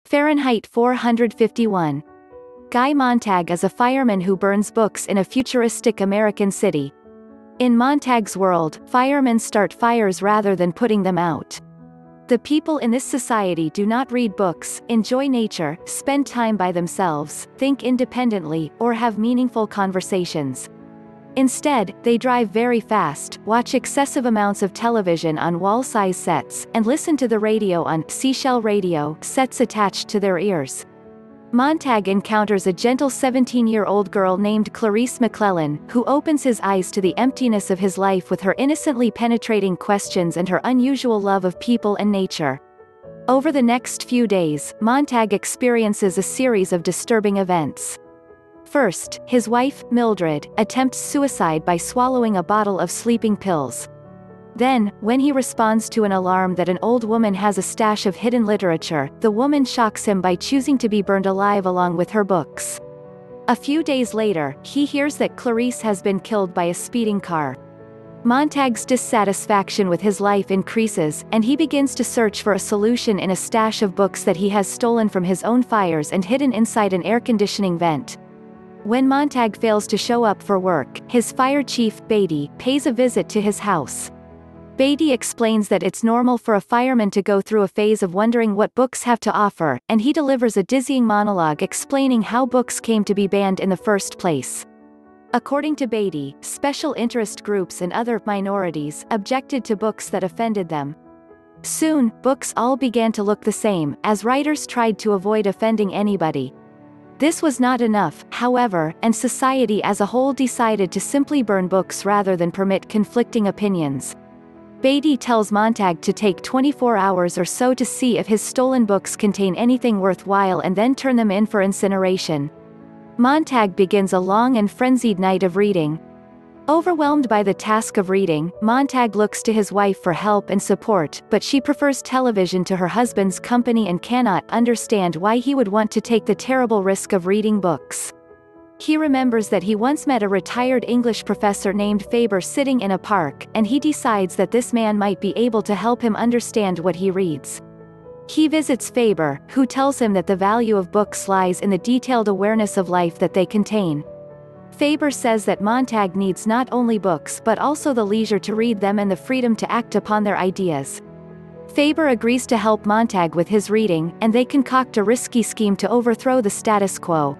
Fahrenheit 451. Guy Montag is a fireman who burns books in a futuristic American city. In Montag's world, firemen start fires rather than putting them out. The people in this society do not read books, enjoy nature, spend time by themselves, think independently, or have meaningful conversations. Instead, they drive very fast, watch excessive amounts of television on wall-size sets, and listen to the radio on seashell radio sets attached to their ears. Montag encounters a gentle 17-year-old girl named Clarisse McClellan, who opens his eyes to the emptiness of his life with her innocently penetrating questions and her unusual love of people and nature. Over the next few days, Montag experiences a series of disturbing events. First, his wife, Mildred, attempts suicide by swallowing a bottle of sleeping pills. Then, when he responds to an alarm that an old woman has a stash of hidden literature, the woman shocks him by choosing to be burned alive along with her books. A few days later, he hears that Clarisse has been killed by a speeding car. Montag's dissatisfaction with his life increases, and he begins to search for a solution in a stash of books that he has stolen from his own fires and hidden inside an air conditioning vent. When Montag fails to show up for work, his fire chief, Beatty, pays a visit to his house. Beatty explains that it's normal for a fireman to go through a phase of wondering what books have to offer, and he delivers a dizzying monologue explaining how books came to be banned in the first place. According to Beatty, special interest groups and other minorities objected to books that offended them. Soon, books all began to look the same, as writers tried to avoid offending anybody. This was not enough, however, and society as a whole decided to simply burn books rather than permit conflicting opinions. Beatty tells Montag to take 24 hours or so to see if his stolen books contain anything worthwhile and then turn them in for incineration. Montag begins a long and frenzied night of reading. Overwhelmed by the task of reading, Montag looks to his wife for help and support, but she prefers television to her husband's company and cannot understand why he would want to take the terrible risk of reading books. He remembers that he once met a retired English professor named Faber sitting in a park, and he decides that this man might be able to help him understand what he reads. He visits Faber, who tells him that the value of books lies in the detailed awareness of life that they contain. Faber says that Montag needs not only books but also the leisure to read them and the freedom to act upon their ideas. Faber agrees to help Montag with his reading, and they concoct a risky scheme to overthrow the status quo.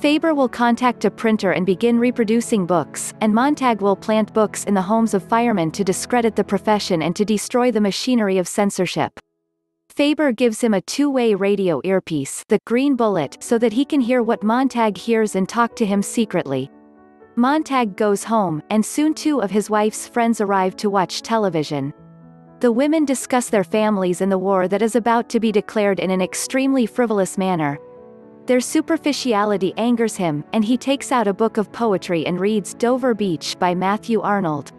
Faber will contact a printer and begin reproducing books, and Montag will plant books in the homes of firemen to discredit the profession and to destroy the machinery of censorship. Faber gives him a two-way radio earpiece, the Green Bullet, so that he can hear what Montag hears and talk to him secretly. Montag goes home, and soon two of his wife's friends arrive to watch television. The women discuss their families and the war that is about to be declared in an extremely frivolous manner. Their superficiality angers him, and he takes out a book of poetry and reads Dover Beach by Matthew Arnold.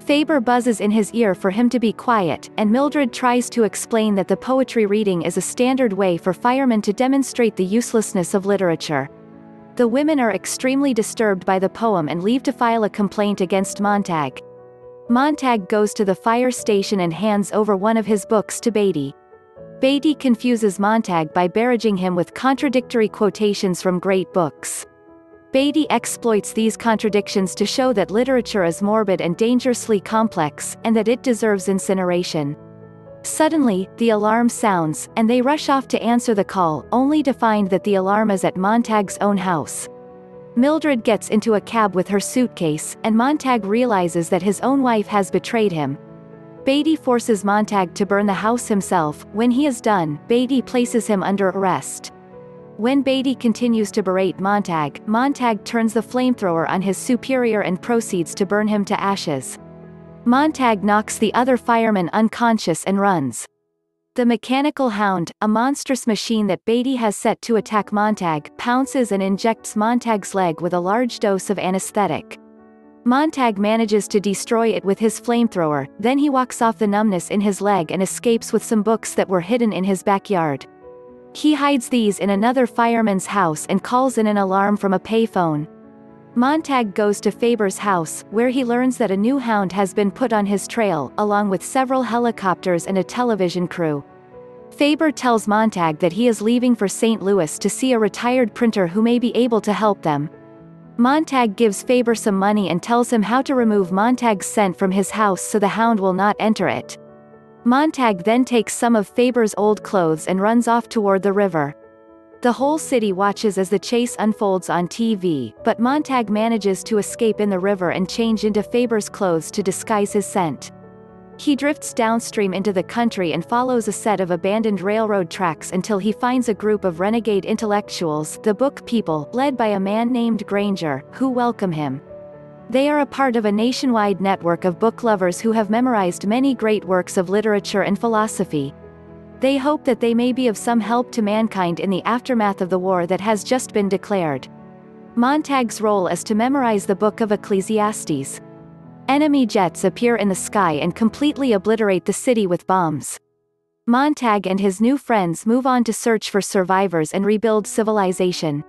Faber buzzes in his ear for him to be quiet, and Mildred tries to explain that the poetry reading is a standard way for firemen to demonstrate the uselessness of literature. The women are extremely disturbed by the poem and leave to file a complaint against Montag. Montag goes to the fire station and hands over one of his books to Beatty. Beatty confuses Montag by barraging him with contradictory quotations from great books. Beatty exploits these contradictions to show that literature is morbid and dangerously complex, and that it deserves incineration. Suddenly, the alarm sounds, and they rush off to answer the call, only to find that the alarm is at Montag's own house. Mildred gets into a cab with her suitcase, and Montag realizes that his own wife has betrayed him. Beatty forces Montag to burn the house himself. When he is done, Beatty places him under arrest. When Beatty continues to berate Montag, Montag turns the flamethrower on his superior and proceeds to burn him to ashes. Montag knocks the other fireman unconscious and runs. The mechanical hound, a monstrous machine that Beatty has set to attack Montag, pounces and injects Montag's leg with a large dose of anesthetic. Montag manages to destroy it with his flamethrower, then he walks off the numbness in his leg and escapes with some books that were hidden in his backyard. He hides these in another fireman's house and calls in an alarm from a payphone. Montag goes to Faber's house, where he learns that a new hound has been put on his trail, along with several helicopters and a television crew. Faber tells Montag that he is leaving for St. Louis to see a retired printer who may be able to help them. Montag gives Faber some money and tells him how to remove Montag's scent from his house so the hound will not enter it. Montag then takes some of Faber's old clothes and runs off toward the river. The whole city watches as the chase unfolds on TV, but Montag manages to escape in the river and change into Faber's clothes to disguise his scent. He drifts downstream into the country and follows a set of abandoned railroad tracks until he finds a group of renegade intellectuals, the Book People, led by a man named Granger, who welcome him. They are a part of a nationwide network of book lovers who have memorized many great works of literature and philosophy. They hope that they may be of some help to mankind in the aftermath of the war that has just been declared. Montag's role is to memorize the Book of Ecclesiastes. Enemy jets appear in the sky and completely obliterate the city with bombs. Montag and his new friends move on to search for survivors and rebuild civilization.